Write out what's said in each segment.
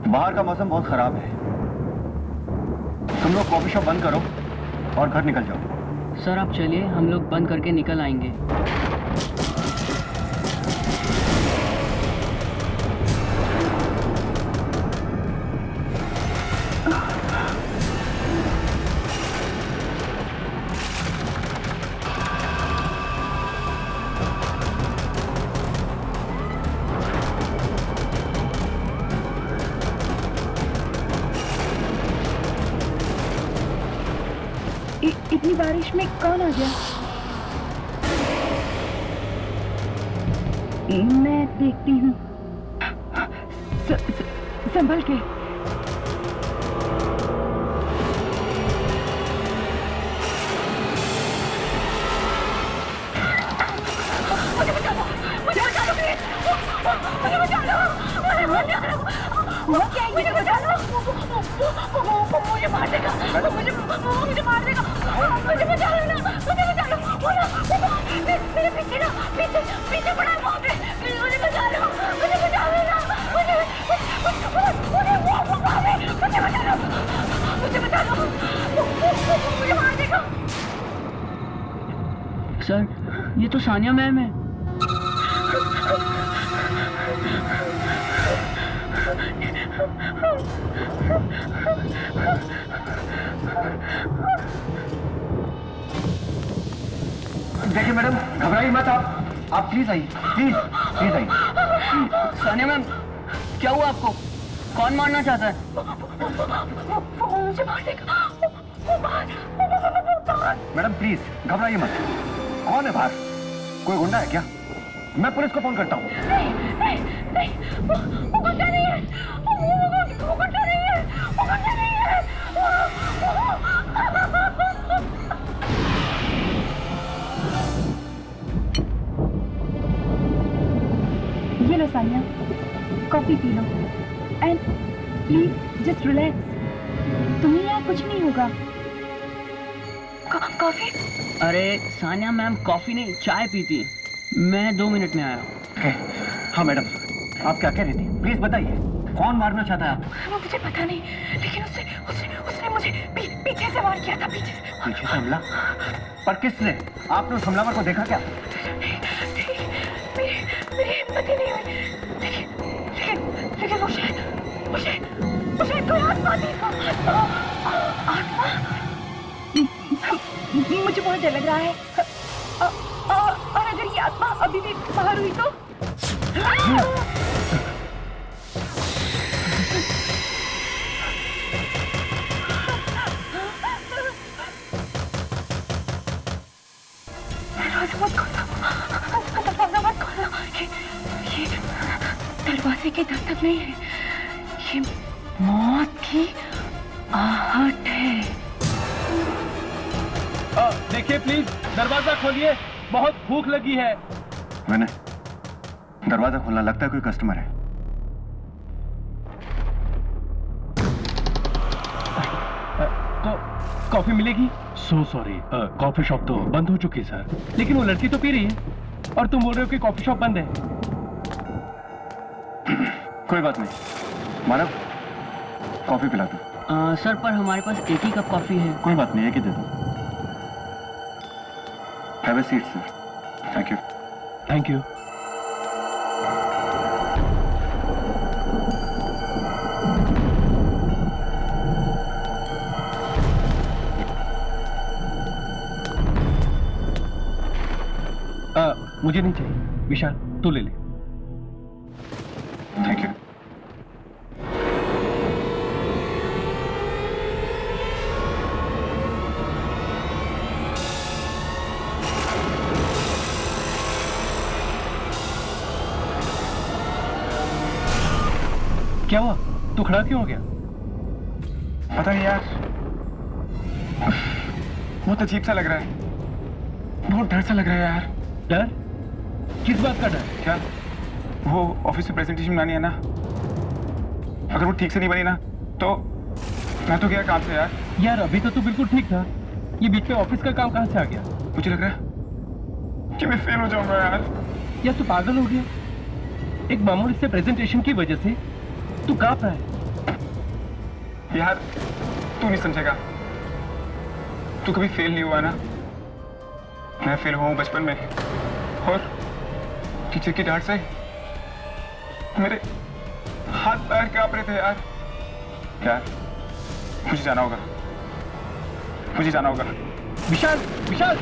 बाहर का मौसम बहुत खराब है। तुम लोग कॉफी शॉप बंद करो और घर निकल जाओ। सर आप चलिए, हम लोग बंद करके निकल आएंगे। इतनी बारिश में कौन आ गया? मैं देखती हूँ। संभल के। मुझे बचा लो, मुझे बचा लो प्लीज, मुझे बचा लो, मुझे बचा लो, मुझे मार देगा, मुझे मार देगा, मुझे बचा लो ना, मुझे बचा लो, मेरे पीछे ना, पीछे पड़ा है वहाँ पे, मुझे बचा लो ना, मुझे बचा लो, मुझे मार देगा। सर ये तो सानिया मैम है। देखिए मैडम, घबराइए मत आप प्लीज आइए, प्लीज आइए। सानिया मैम, क्या हुआ आपको? कौन मारना चाहता है? वो मुझे मार देगा। मैडम प्लीज घबराइए मत। कौन है बाहर? कोई गुंडा है क्या? मैं पुलिस को फोन करता हूँ। नहीं, वो गुंडा नहीं है, वो गुंडा नहीं है, वो गुंडा नहीं है। ये लो सानिया, कॉफी पी लो एंड प्लीज जस्ट रिलैक्स। तुम्हें यहाँ कुछ नहीं होगा। कॉफी? अरे सानिया मैम कॉफी नहीं चाय पीती है। मैं 2 मिनट में आया। हाँ मैडम, आप क्या कह रही थी? प्लीज बताइए, कौन मारना चाहता है आपको? वो मुझे पता नहीं, लेकिन उसने मुझे पीछे से वार किया था, पीछे से हमला? पर किसने? आपने उस हमलावर को देखा क्या? मेरी हिम्मत ही नहीं हुई, लेकिन वो शायद कोई आत्मा थी। आत्मा? मुझे बहुत डर लग रहा है। और अगर ये आत्मा अभी भी बाहर हुई तो? दरवाजा मत खोलो। ये दरवाजे की दस्तक नहीं है, ये मौत की आहट है। देखिए प्लीज दरवाजा खोलिए, बहुत भूख लगी है। मैंने दरवाजा खोलना, लगता है कोई कस्टमर है। कॉफी मिलेगी? सो सॉरी, कॉफी शॉप तो बंद हो चुकी सर। लेकिन वो लड़की तो पी रही है और तुम बोल रहे हो कि कॉफी शॉप बंद है। कोई बात नहीं, मानव कॉफी पिला दो। सर पर हमारे पास एक ही कप कॉफी है। कोई बात नहीं, एक ही दे दो। Have a seat sir. Thank you. Thank you. मुझे नहीं चाहिए, विशाल तू ले ले। Thank you. क्या हुआ? तू खड़ा क्यों हो गया? पता नहीं यार, बहुत अजीब सा लग रहा है, बहुत डर सा लग रहा है यार। डर? किस बात का डर? क्या वो ऑफिस में प्रेजेंटेशन बनानी है ना, अगर वो ठीक से नहीं बनी ना तो मैं तो गया काम से यार। यार अभी तो तू बिल्कुल ठीक था, ये बीच में ऑफिस का काम कहाँ से आ गया? मुझे लग रहा है कि मैं फेल हो जाऊंगा यार। यार तू पागल हो गया? एक मामूली से प्रेजेंटेशन की वजह से तू कांप रहा है। यार तू नहीं समझेगा, तू कभी फेल नहीं हुआ ना। मैं फेल हुआ हूं बचपन में, और टीचर की डांट से मेरे हाथ पैर कांप रहे थे यार। यार मुझे जाना होगा, मुझे जाना होगा। विशाल, विशाल,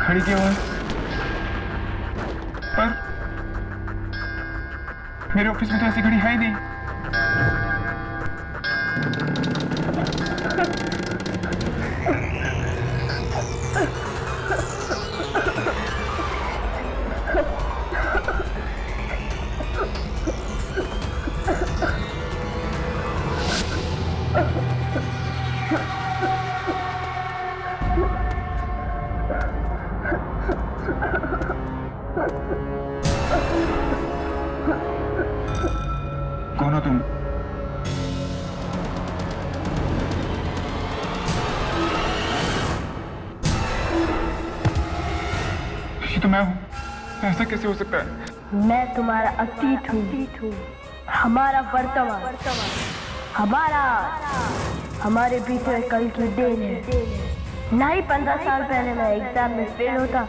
खड़ी क्यों है? पर मेरे ऑफिस में तो ऐसी घड़ी है ही नहीं। कौन हो तुम? ये तो मैं हूं, ऐसा कैसे हो सकता है? मैं तुम्हारा अतीत हूँ, हमारा वर्तमान, हमारा हमारे बीते कल की देन है। ना ही 15 साल पहले मैं एग्जाम में फेल होता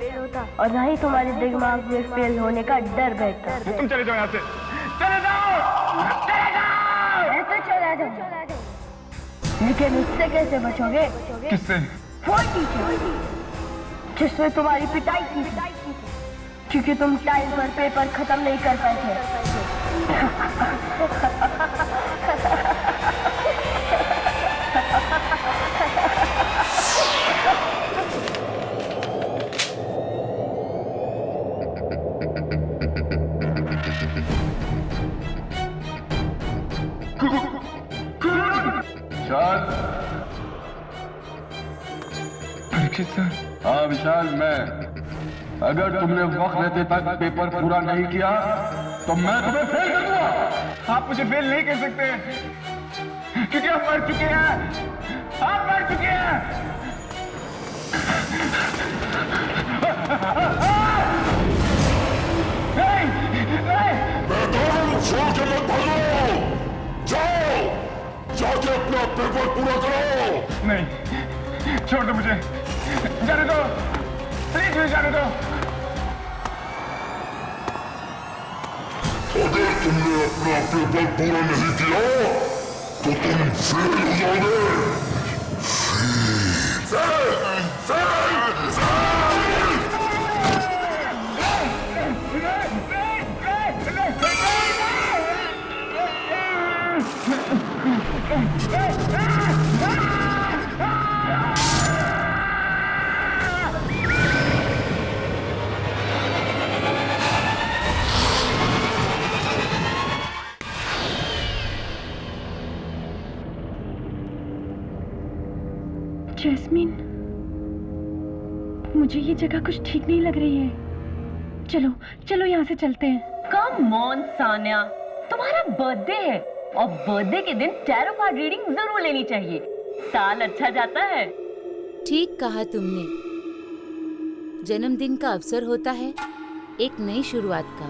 और ना ही तुम्हारे दिमाग में फेल होने का डर बैठता। तुम चले जाओ यहाँ से, चले जाओ, चले जाओ। मैं तो चला जाऊँ, लेकिन उससे कैसे बचोगे? किससे? वो टीचर जिसने तुम्हारी पिटाई की थी, क्योंकि तुम टाइम पर पेपर खत्म नहीं कर पाए थे। विशाल। परीक्षित सर। हाँ विशाल, मैं। अगर तुमने वक्त रहते तक पेपर पूरा नहीं किया तो मैं तुम्हें फेल कर दूंगा। आप मुझे फेल नहीं कर सकते, क्योंकि आप मर चुके हैं, आप मर चुके हैं। नहीं, नहीं। मैदान छोड़ के मत भागो, जाओ, जाके अपना पेपर पूरा करो। नहीं, छोड़ दो मुझे, जाने दो, प्लीज मुझे जाने दो। अगर तुमने अपना पेपर पूरा नहीं किया तो तुम फेल हो जाओगे। Fail, fail, fail. जैस्मीन, मुझे ये जगह कुछ ठीक नहीं लग रही है। चलो चलो यहाँ से चलते हैं। कम ऑन सान्या, तुम्हारा बर्थडे है और बर्थडे के दिन टैरो कार्ड रीडिंग जरूर लेनी चाहिए। साल अच्छा जाता है। ठीक कहा तुमने। जन्मदिन का अवसर होता है एक नई शुरुआत का,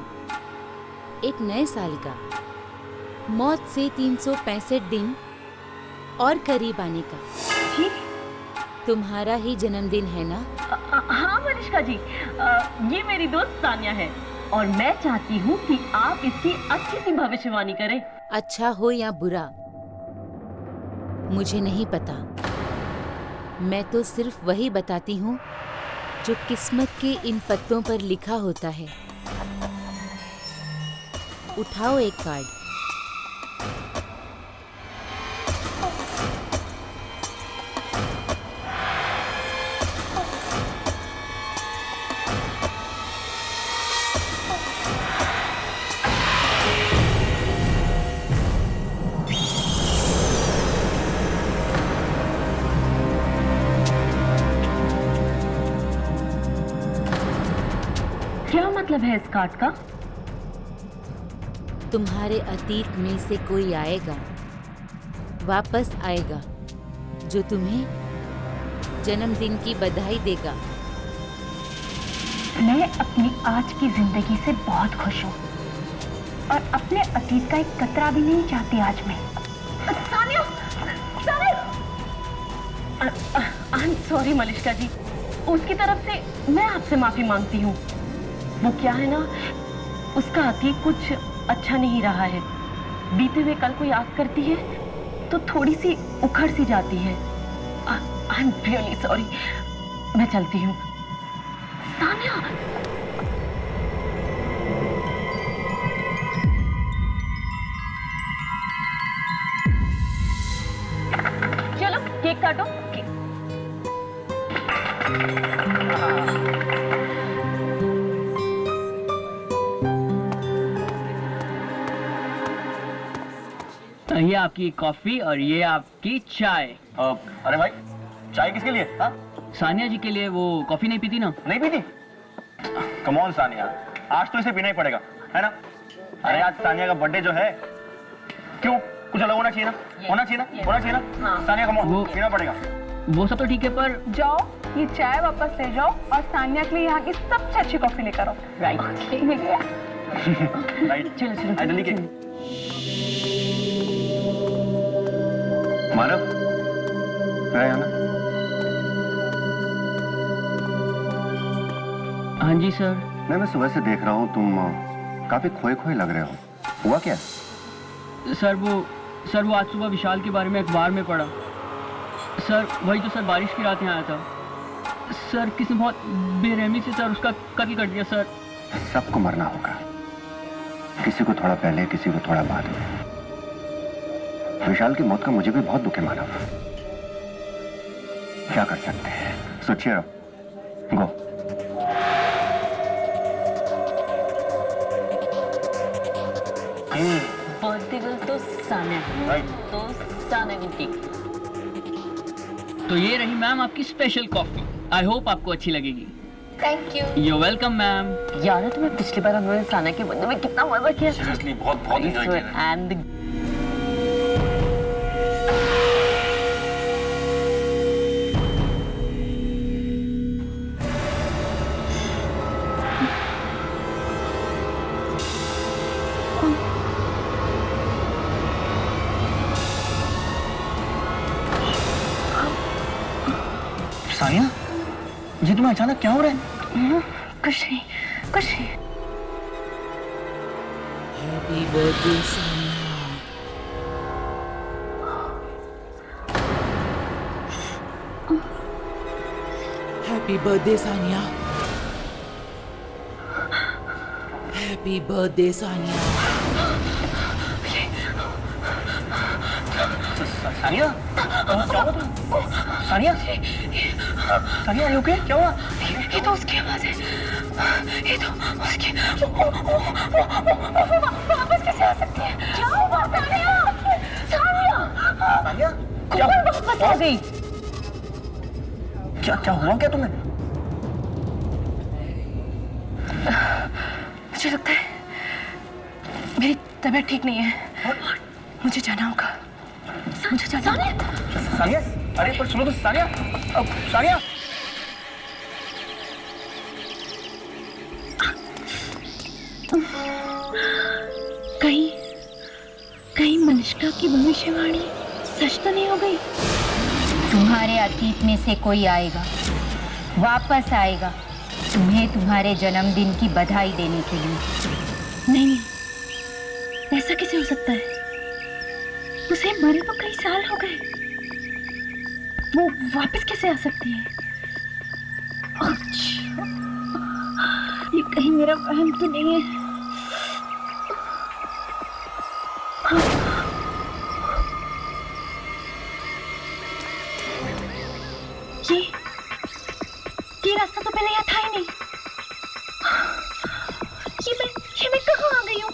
एक नए साल का, मौत से 365 दिन और करीब आने का। जी? तुम्हारा ही जन्मदिन है ना? हाँ मनीषका जी, ये मेरी दोस्त सान्या है और मैं चाहती हूँ कि आप इसकी अच्छी सी भविष्यवाणी करें। अच्छा हो या बुरा मुझे नहीं पता, मैं तो सिर्फ वही बताती हूँ जो किस्मत के इन पत्तों पर लिखा होता है। उठाओ एक कार्ड। क्या मतलब है इस कार्ड का? तुम्हारे अतीत में से कोई आएगा, वापस आएगा, जो तुम्हें जन्मदिन की बधाई देगा। मैं अपनी आज की जिंदगी से बहुत खुश हूँ और अपने अतीत का एक कतरा भी नहीं चाहती आज मैं। Sania, I am sorry Malishka ji, उसकी तरफ से मैं आपसे माफी मांगती हूँ। वो क्या है ना, उसका अतीत कुछ अच्छा नहीं रहा है। बीते हुए कल को याद करती है तो थोड़ी सी उखड़ सी जाती है। I am really sorry. मैं चलती हूँ। सानिया, चलो केक काटो। ये आपकी कॉफी और ये आपकी चाय। अरे भाई, चाय किसके लिए? हाँ, सानिया जी के लिए। वो कॉफी नहीं पीती ना? नहीं पीती? कम ऑन सानिया, आज तो इसे पीना ही पड़ेगा, है ना? अरे आज सानिया का बर्थडे जो है, क्यों कुछ अलग होना चाहिए ना? होना चाहिए ना? होना चाहिए ना? हाँ। सानिया कम ऑन, पीना पड़ेगा। वो सब तो ठीक है, पर जाओ ये चाय वापस ले जाओ और सानिया के लिए यहाँ की सबसे अच्छी कॉफी लेकर आओ। राइट, मिल गया। राइट, चलो चलो आई दिल्ली के मानव ना। हाँ जी सर। मैं सुबह से देख रहा हूँ, तुम काफी खोए खोए लग रहे हो। हुआ क्या? सर वो आज सुबह विशाल के बारे में अखबार में पढ़ा। सर वही तो सर, बारिश की रात यहाँ आया था। सर किसी ने बहुत बेरहमी से सर उसका कत्ल कर दिया सर। सबको मरना होगा, किसी को थोड़ा पहले, किसी को थोड़ा बाद में। विशाल की मौत का मुझे भी बहुत दुख है मानव। क्या कर सकते हैं? सोचिए गो। बर्थडे गर्ल तो सानिया, तो सानिया को केक। तो ये रही मैम आपकी स्पेशल कॉफी। आई होप आपको अच्छी लगेगी। Thank you. You welcome ma'am. याद है तुम्हें पिछली बार हमने सानिया के बर्थडे में कितना मजा किया? सीरियसली बहुत एंजॉय किया। एंड सानिया जी, तुम्हें अचानक क्या हो रहा है? कुछ नहीं, कुछ नहीं। Happy birthday Sania. Happy birthday Sania. Happy birthday Sania. Sania, क्या हुआ तुम? सानिया, सानिया, ओके? क्या हुआ? ये तो उसकी आवाज है। ये तो उसकी। वापस कैसे आ सकती है? जाओ बाहर, सानिया। सानिया, सानिया, कौन वापस आ गई? क्या हुआ क्या तुम्हें? मुझे लगता है मेरी तबीयत ठीक नहीं है। मुझे जाना होगा। मुझे जाना होगा। सानिया, अरे पर सुनो तो सानिया, सानिया। कहीं मनिष्का की भविष्यवाणी सच तो नहीं हो गई? तुम्हारे अतीत में से कोई आएगा, वापस आएगा, तुम्हें तुम्हारे जन्मदिन की बधाई देने के लिए। नहीं, ऐसा कैसे हो सकता है? उसे मरे तो कई साल हो गए। वो वापस कैसे आ सकती है? अच्छा, ये कहीं मेरा वहम तो नहीं है? ये रास्ता तो पहले यहाँ था ही नहीं। ये मैं कहाँ आ गई हूँ?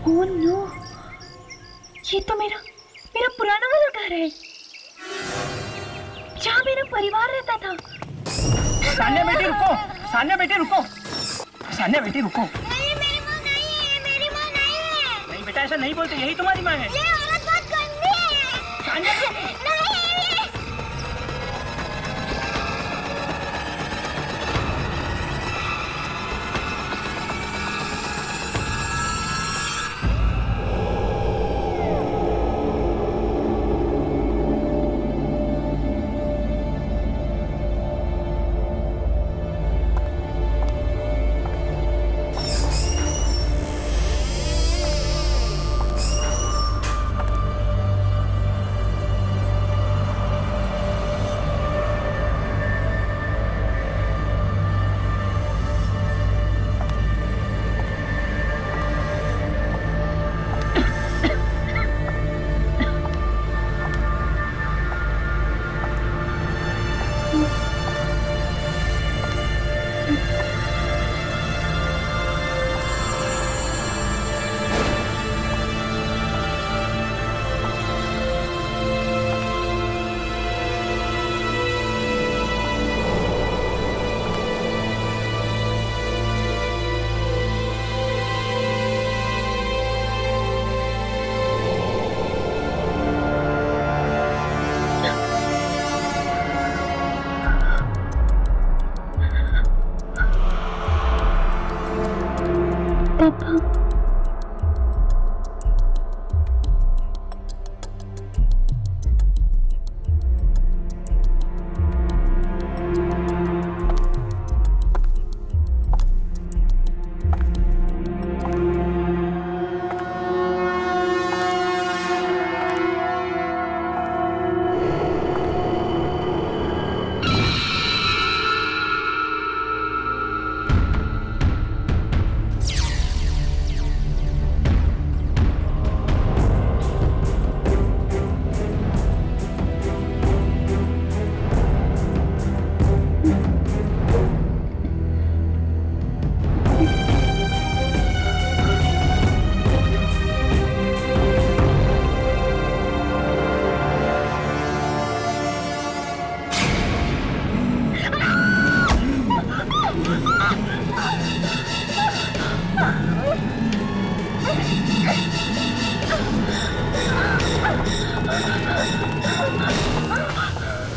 ओह नो, ये तो मेरा पुराना वाला घर है। मेरा परिवार रहता था। सान्या बेटी रुको, सान्या बेटी रुको, सान्या बेटी रुको। नहीं, मेरी माँ नहीं है, मेरी माँ नहीं है। नहीं बेटा, ऐसा नहीं बोलते, यही तुम्हारी माँ है। ये औरत बहुत गंदी है। सान्या नहीं।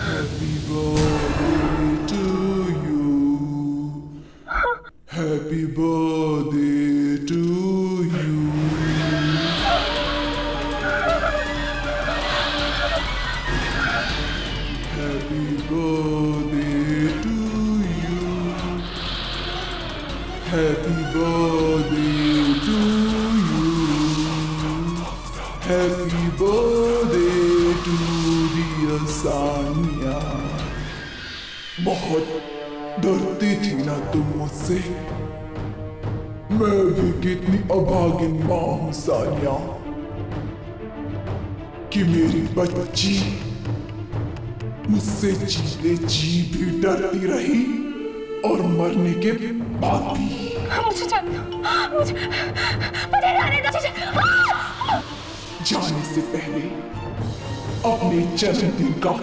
Happy birthday to you. Happy birthday to you. Happy birthday to you. Happy birthday to dear Sanya. बहुत डरती थी ना तुम मुझसे। मैं भी कितनी अभागिन माँ हूँ सानिया कि मेरी बच्ची मुझसे जीते जी भी डरती रही और मरने के बाद भी। मुझे जाने दो, मुझे जाने दो। जाने से पहले अपने जन्मदिन का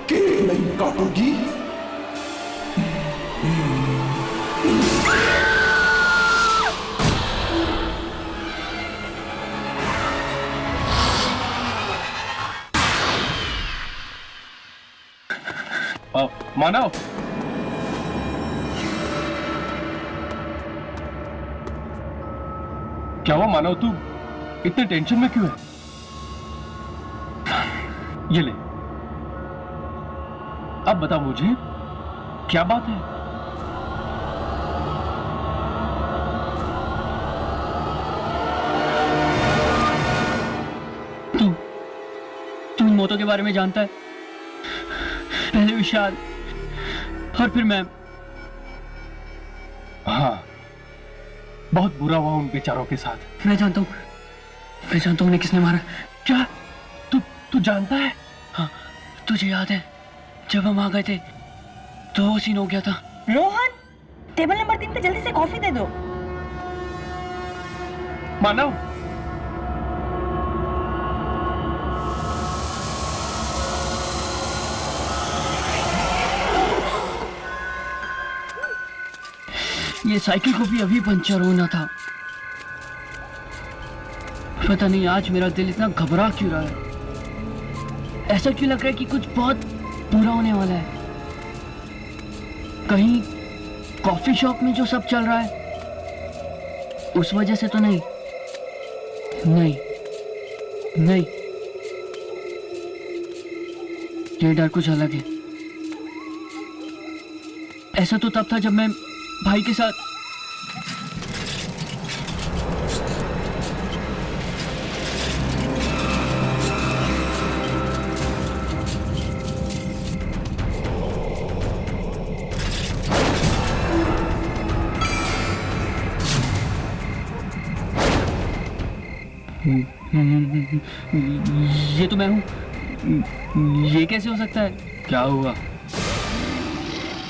केक नहीं काटोगी? मानव, क्या हुआ मानव? तू इतने टेंशन में क्यों है? ये ले, अब बता मुझे क्या बात है? तू इन मौतों के बारे में जानता है? पहले विशाल और फिर मैं। हाँ, बहुत बुरा हुआ उन बेचारों के साथ। मैं जानता हूँ उन्हें किसने मारा। क्या? तू जानता है? हाँ, तुझे याद है जब हम आ गए थे तो वो सीन हो गया था। रोहन, टेबल नंबर 3 पे जल्दी से कॉफी दे दो। मानव, ये साइकिल को भी अभी पंचर होना था। पता नहीं आज मेरा दिल इतना घबरा क्यों रहा है। ऐसा क्यों लग रहा है कि कुछ बहुत बुरा होने वाला है। कहीं कॉफी शॉप में जो सब चल रहा है उस वजह से तो नहीं। नहीं नहीं, ये डर कुछ अलग है। ऐसा तो तब था जब मैं भाई के साथ ये तो मैं हूं। ये कैसे हो सकता है? क्या हुआ?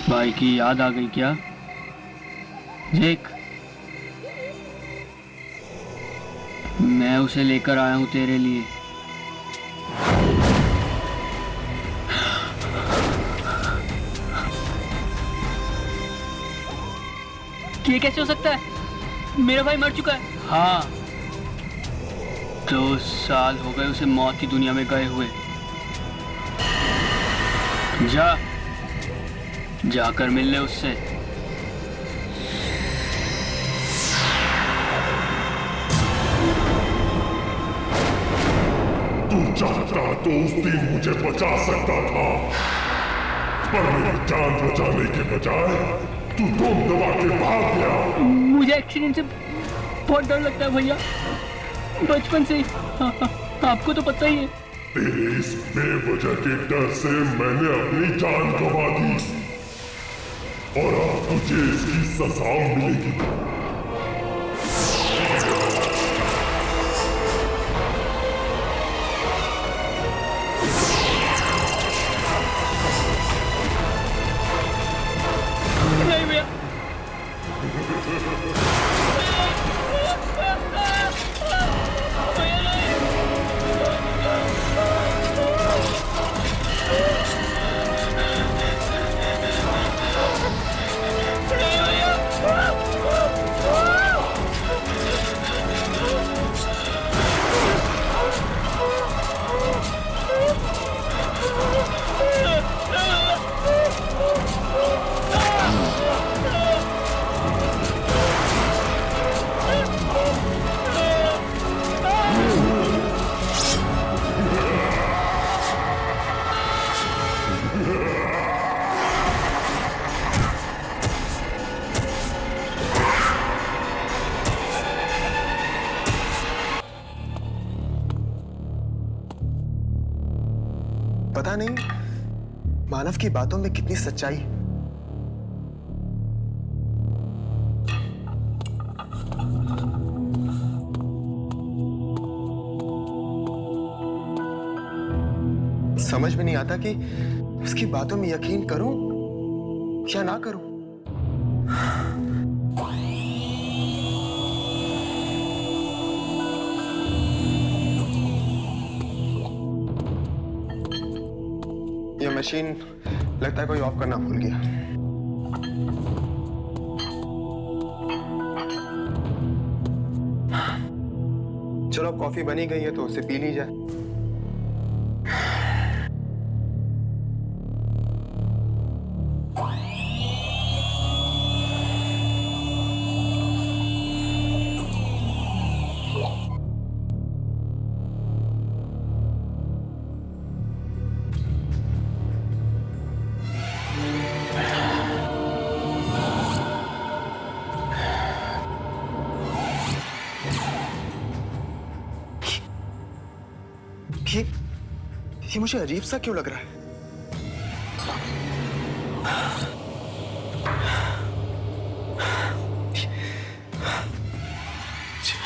भाई की याद आ गई क्या? देख, मैं उसे लेकर आया हूं तेरे लिए। ये कैसे हो सकता है? मेरा भाई मर चुका है। हाँ, 2 साल हो गए उसे मौत की दुनिया में गए हुए। जाकर मिल ले उससे। तू चाहता तो उस दिन मुझे बचा सकता था, पर मेरी जान बचाने के बजाय तू दम दबा के भाग गया। मुझे एक्सीडेंट से बहुत डर लगता है भैया, बचपन से ही। आपको तो पता ही है। तेरे इस बेवजह के डर से मैंने अपनी जान गंवा दी, और अब तुझे इसकी सजा मिलेगी। नहीं भैया, पता नहीं मानव की बातों में कितनी सच्चाई। समझ में नहीं आता कि उसकी बातों में यकीन करूं या ना करूं। ये मशीन लगता है कोई ऑफ करना भूल गया। चलो अब कॉफी बनी गई है तो उसे पी ली जाए। ये मुझे अजीब सा क्यों लग रहा है?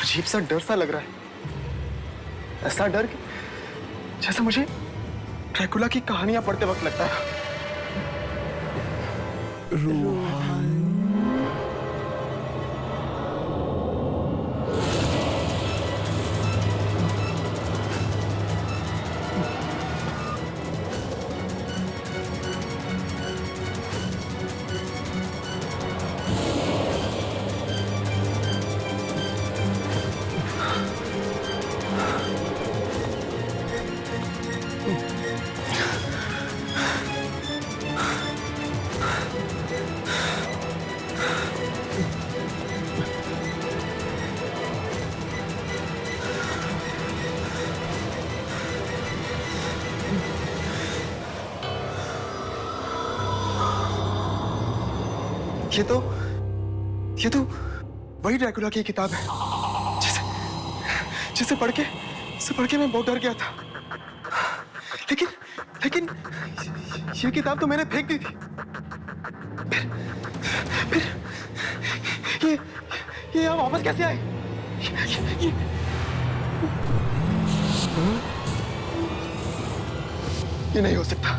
अजीब सा डर सा लग रहा है। ऐसा डर कि जैसे मुझे ड्रैकुला की कहानियां पढ़ते वक्त लगता है। रोहन ये तो वही ड्रैकुला की किताब है जिसे पढ़ के मैं बहुत डर गया था। लेकिन ये किताब तो मैंने फेंक दी थी। फिर ये यहाँ वापस कैसे आए? ये नहीं हो सकता।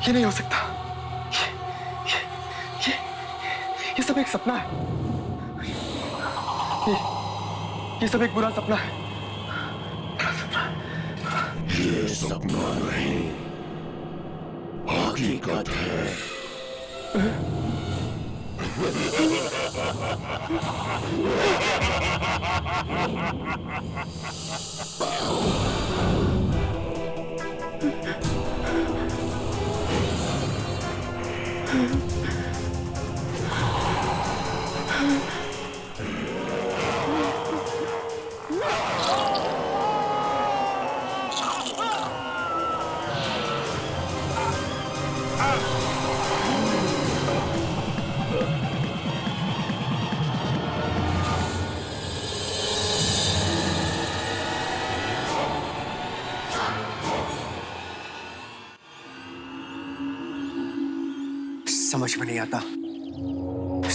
ये नहीं हो सकता। ये सब एक सपना है। ये सब एक बुरा सपना है। ये सपना नहीं, हकीकत है।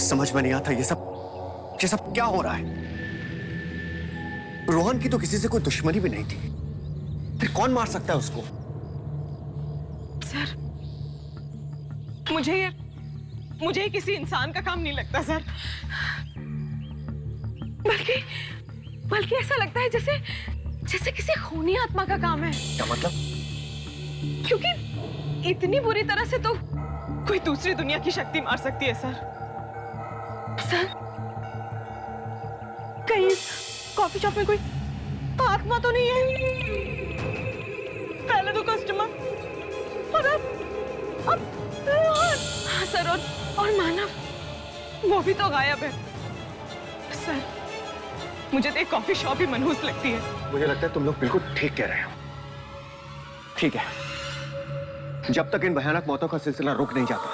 समझ में नहीं आता ये सब क्या हो रहा है। रोहन की तो किसी से कोई दुश्मनी भी नहीं थी, फिर कौन मार सकता है उसको? सर, मुझे किसी इंसान का काम नहीं लगता सर। बल्कि ऐसा लगता है जैसे किसी खूनी आत्मा का काम है। क्या मतलब? क्योंकि इतनी बुरी तरह से तो कोई दूसरी दुनिया की शक्ति मार सकती है सर। कहीं कॉफी शॉप में कोई आत्मा तो नहीं है? पहले तो कस्टमर और अब हाँ सर, और मानव वो भी तो गायब है सर। मुझे तो एक कॉफी शॉप ही मनहूस लगती है। मुझे लगता है तुम लोग बिल्कुल ठीक कह रहे हो। ठीक है, जब तक इन भयानक मौतों का सिलसिला रुक नहीं जाता,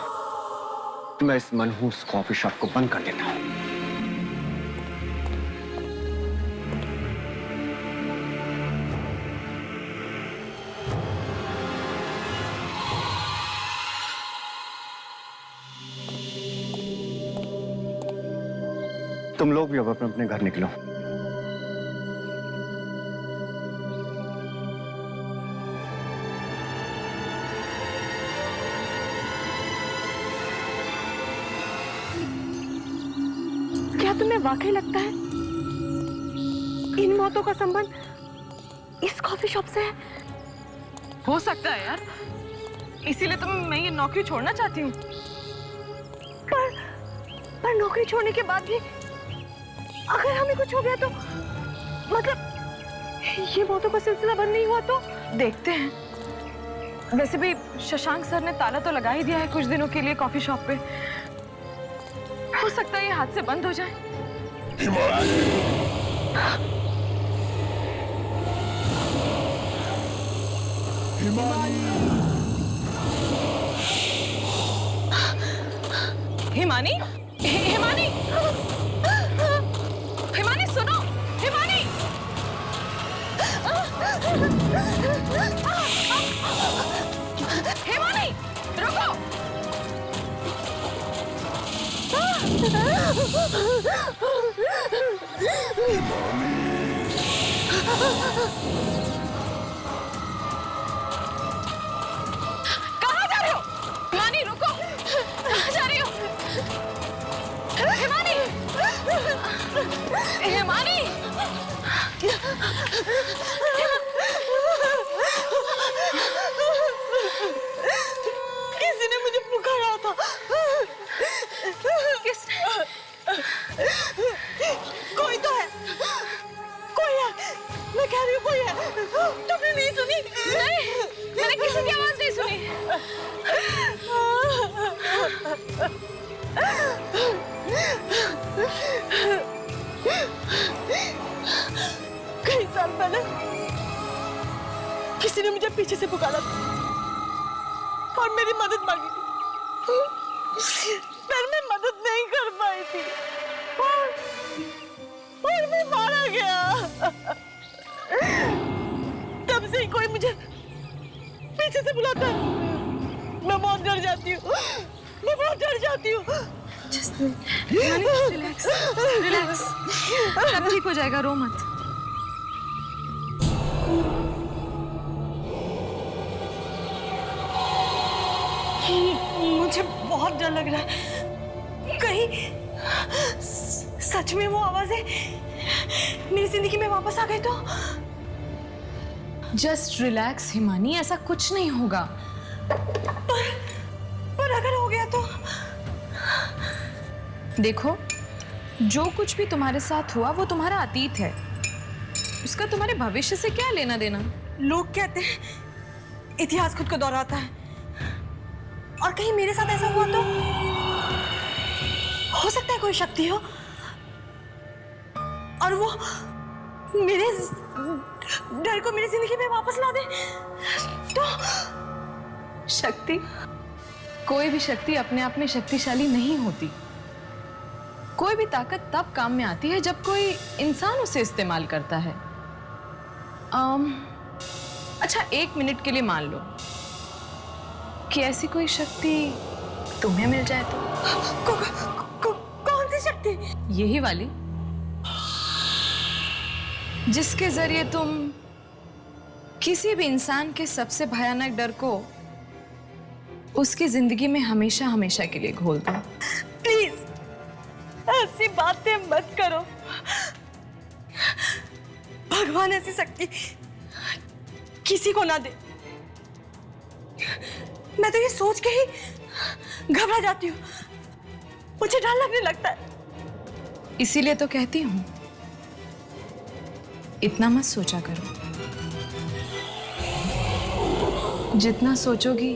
तो मैं इस मनहूस कॉफी शॉप को बंद कर देता हूं। तुम लोग भी अब अपने अपने घर निकलो। तुम्हें वाकई लगता है इन मौतों का संबंध इस कॉफी शॉप से है? हो सकता है यार, इसीलिए तो मैं ये नौकरी छोड़ना चाहती हूँ। पर नौकरी छोड़ने के बाद भी अगर हमें कुछ हो गया तो, मतलब ये मौतों का सिलसिला बंद नहीं हुआ तो देखते हैं। वैसे भी शशांक सर ने ताला तो लगा ही दिया है कुछ दिनों के लिए कॉफी शॉप पे। हो सकता है ये हाथ से बंद हो जाए। हिमानी, हिमानी, हिमानी सुनो, हिमानी, हिमानी रुको। कहाँ जा रहे हो? हिमानी रुको, कहाँ जा रही हो? हिमानी, हिमानी, किसी ने मुझे पुकारा था। किसने? कोई तो है, कोई है, मैं कह रही हूँ कोई है। तुमने नहीं सुनी? नहीं, मैंने किसी की आवाज नहीं सुनी। कई साल पहले किसी ने मुझे पीछे से पुकारा और मेरी मदद मांगी। पर मैं मदद मदद नहीं कर पाई थी और मैं मारा गया। तब से ही कोई मुझे पीछे से बुलाता है, मैं बहुत डर जाती हूँ, मैं बहुत डर जाती हूँ। रिलैक्स रिलैक्स, सब ठीक हो जाएगा, रो मत। मुझे बहुत डर लग रहा है, कहीं सच में वो आवाजें मेरी जिंदगी में वापस आ गई तो। जस्ट रिलैक्स हिमानी, ऐसा कुछ नहीं होगा। पर अगर हो गया तो? देखो, जो कुछ भी तुम्हारे साथ हुआ वो तुम्हारा अतीत है, उसका तुम्हारे भविष्य से क्या लेना देना। लोग कहते हैं इतिहास खुद को दोहराता है, और कहीं मेरे साथ ऐसा हुआ तो? हो सकता है कोई शक्ति हो और वो मेरे डर को मेरी जिंदगी में वापस ला दे तो? शक्ति? कोई भी शक्ति अपने आप में शक्तिशाली नहीं होती। कोई भी ताकत तब काम में आती है जब कोई इंसान उसे इस्तेमाल करता है। अच्छा, 1 मिनट के लिए मान लो कि ऐसी कोई शक्ति तुम्हें मिल जाए तो? कौन सी शक्ति? यही वाली, जिसके जरिए तुम किसी भी इंसान के सबसे भयानक डर को उसकी जिंदगी में हमेशा हमेशा के लिए घोल दो। प्लीज ऐसी बातें मत करो, भगवान ऐसी शक्ति किसी को ना दे। मैं तो ये सोच के ही घबरा जाती हूँ, मुझे डर लगने लगता है। इसीलिए तो कहती हूँ, इतना मत सोचा करो। जितना सोचोगी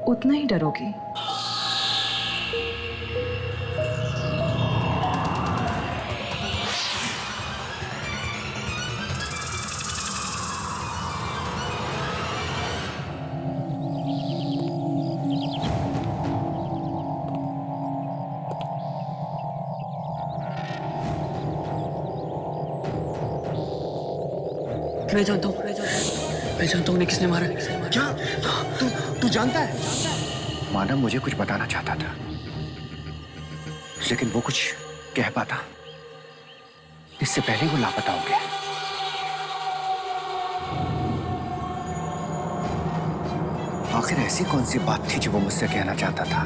उतना ही डरोगी। मैं जानता हूँ उन्हें किसने मारा। क्या तू जानता है? मानव मुझे कुछ बताना चाहता था, लेकिन वो कुछ कह पाता इससे पहले वो लापता हो गया। आखिर ऐसी कौन सी बात थी जो वो मुझसे कहना चाहता था?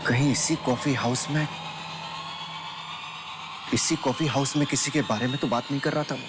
कहीं इसी कॉफी हाउस में किसी के बारे में तो बात नहीं कर रहा था वो?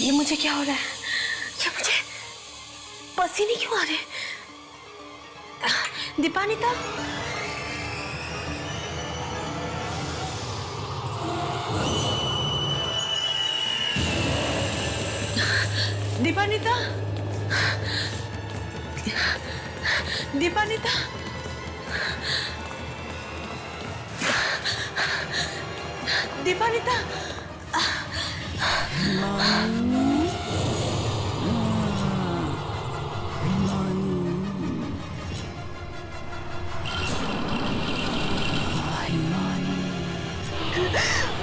ये मुझे क्या हो रहा है? ये मुझे पसीने क्यों आ रहे? दीपानिता, दीपानिता, दीपानिता, दीपानिता।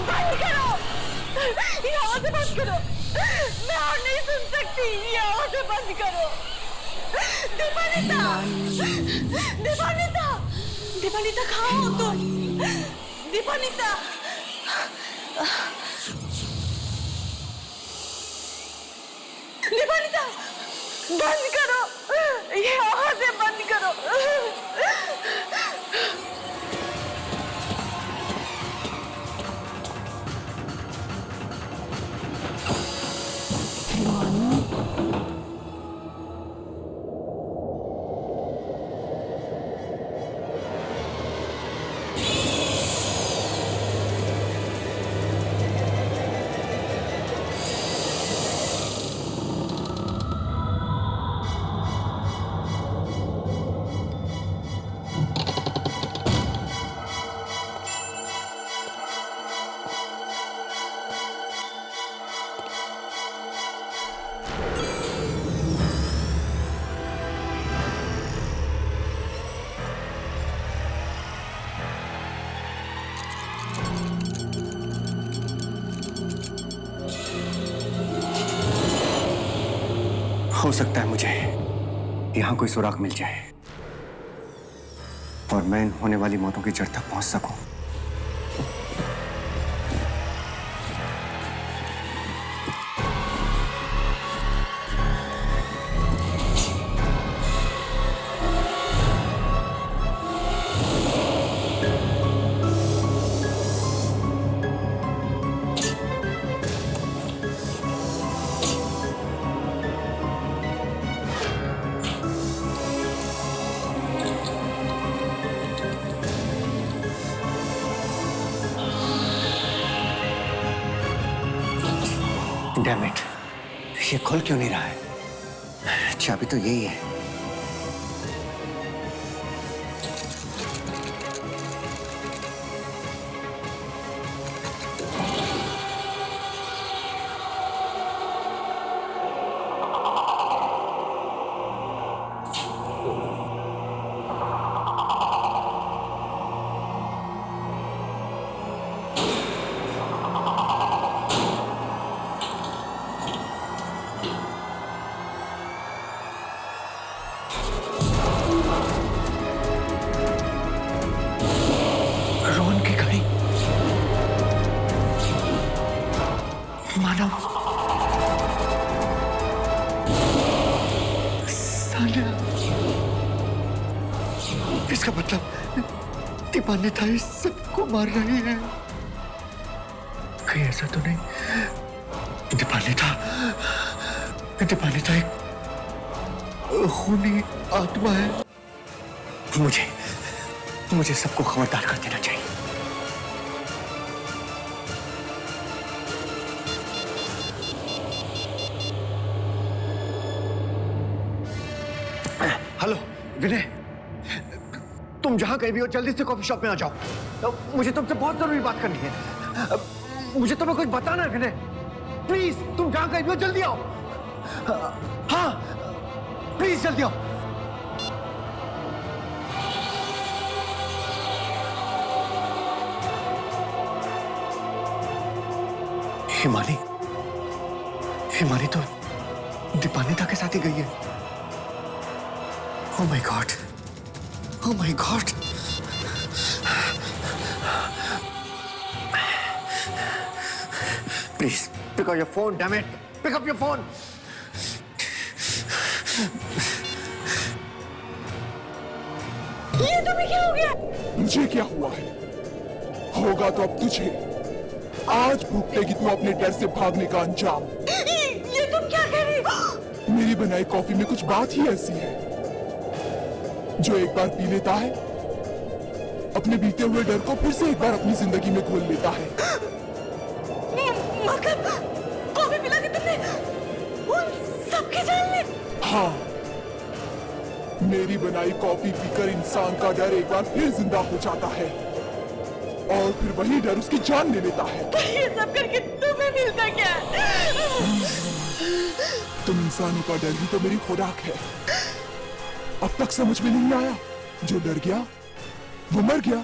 बंद करो! करो, मैं और नहीं सुन सकती, ये आवाज़ें बंद करो। दीपानिता, दीपानिता, दीपानिता कहाँ हो तुम? दीपानिता, दीपानिता, बंद करो, ये आवाज़ें बंद करो। हो सकता है मुझे यहां कोई सुराग मिल जाए और मैं इन होने वाली मौतों की जड़ तक पहुंच सकूं। Damn it, ये खुल क्यों नहीं रहा है? चाबी तो यही है। इसका मतलब दीपानिता इस सबको मार रही है। कहीं ऐसा तो नहीं दीपानिता एक खूनी आत्मा है। मुझे सबको खबरदार कर देना चाहिए। हेलो विनय, तुम जहां कहीं भी हो जल्दी से कॉफी शॉप में आ जाओ। मुझे तुमसे बहुत जरूरी बात करनी है। मुझे तुम्हें कुछ बताना है विनय। प्लीज तुम जहां कहीं भी हो जल्दी आओ। हाँ प्लीज जल्दी आओ। हिमानी तो दीपानिता के साथ ही गई है। Oh my God! Oh my God! Please pick up your phone, damn it! Pick up your phone! ये तुम्हें क्या हो गया? मुझे क्या हुआ है? होगा तो अब तुझे। आज भुगतेगी तू अपने डर से भागने का अंजाम। ये तुम क्या कह रही हो? मेरी बनाई कॉफी में कुछ बात ही ऐसी है जो एक बार पी लेता है, अपने बीते हुए डर को फिर से एक बार अपनी जिंदगी में घोल लेता है। मतलब कॉफी पिला के तुमने उन सबकी जान ली? हाँ, मेरी बनाई कॉफी पीकर इंसान का डर एक बार फिर जिंदा हो जाता है और फिर वही डर उसकी जान ले लेता है। ये सब करके तुम्हें मिलता क्या? तुम इंसानों का डर ही तो मेरी खुराक है। अब तक समझ में नहीं आया? जो डर गया वो मर गया।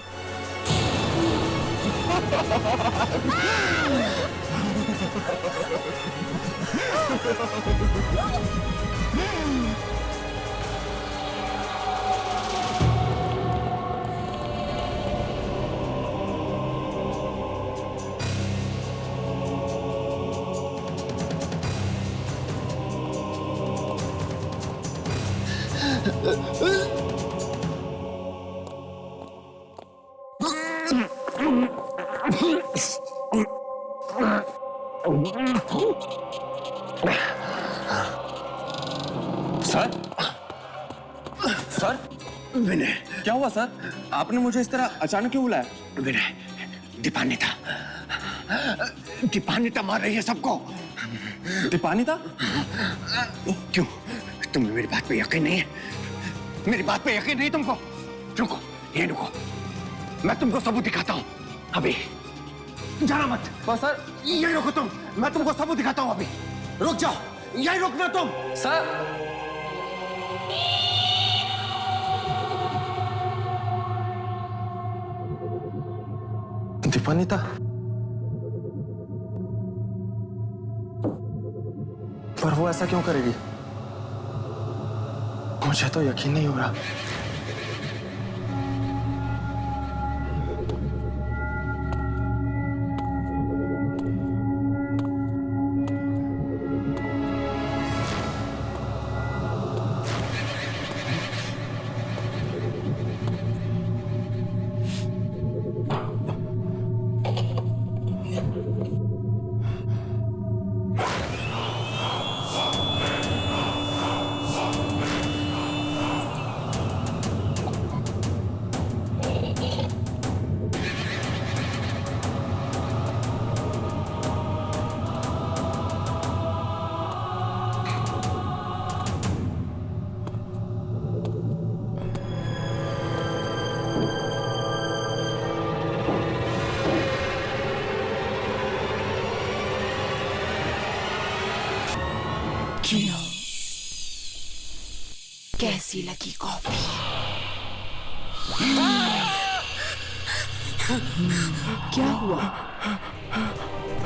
सर सर विनय, क्या हुआ सर? आपने मुझे इस तरह अचानक क्यों बुलाया? विनय, दीपानिता मार रही है सबको। दीपानिता? क्यों, तुम्हें मेरी बात पे यकीन नहीं है? मेरी बात पे यकीन नहीं तुमको? रुको, ये रुको, मैं तुमको सबूत दिखाता हूँ अभी। जाना मत। सर यही रुको तुम, मैं तुमको सबूत दिखाता हूँ अभी। रुक जाओ, यही रुकना तुम। सर दीपानिता, पर वो ऐसा क्यों करेगी? मुझे तो यकीन नहीं हो रहा। कैसी लगी कॉफी? क्या हुआ?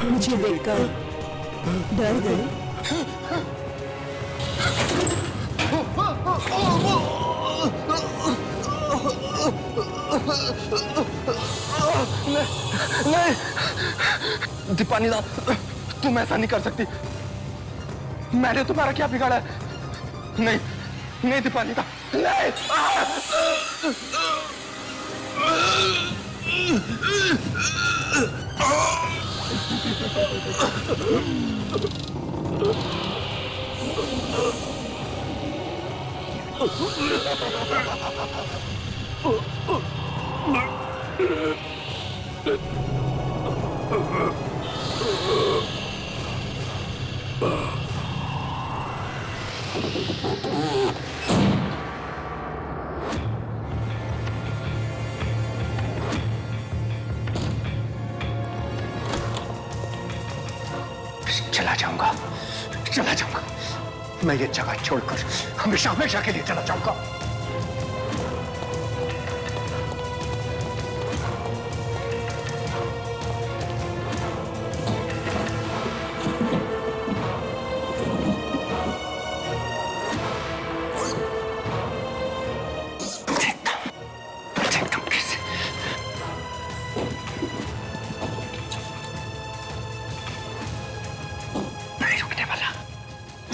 मुझे देखकर डर गए? नहीं, दीपानिता, तुम ऐसा नहीं कर सकती। मैंने तुम्हारा क्या बिगाड़ा है? नहीं नहीं दीपानिता, नहीं। चला जाऊंगा। मैं ये जगह छोड़कर हमेशा हमेशा के लिए चला जाऊंगा।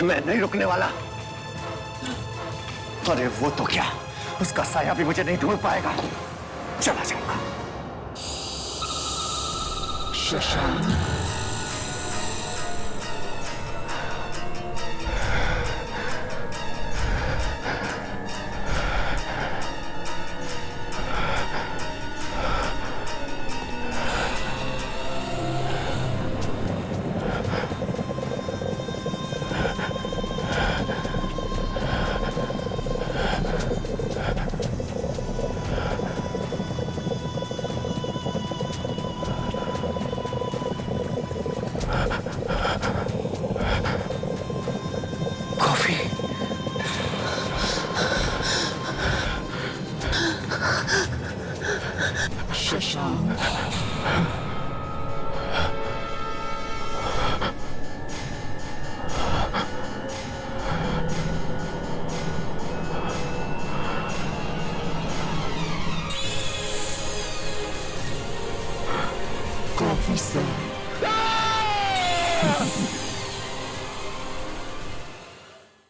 मैं नहीं रुकने वाला। अरे वो तो क्या, उसका साया भी मुझे नहीं ढूंढ पाएगा। चला जाऊंगा। शशांक, officer.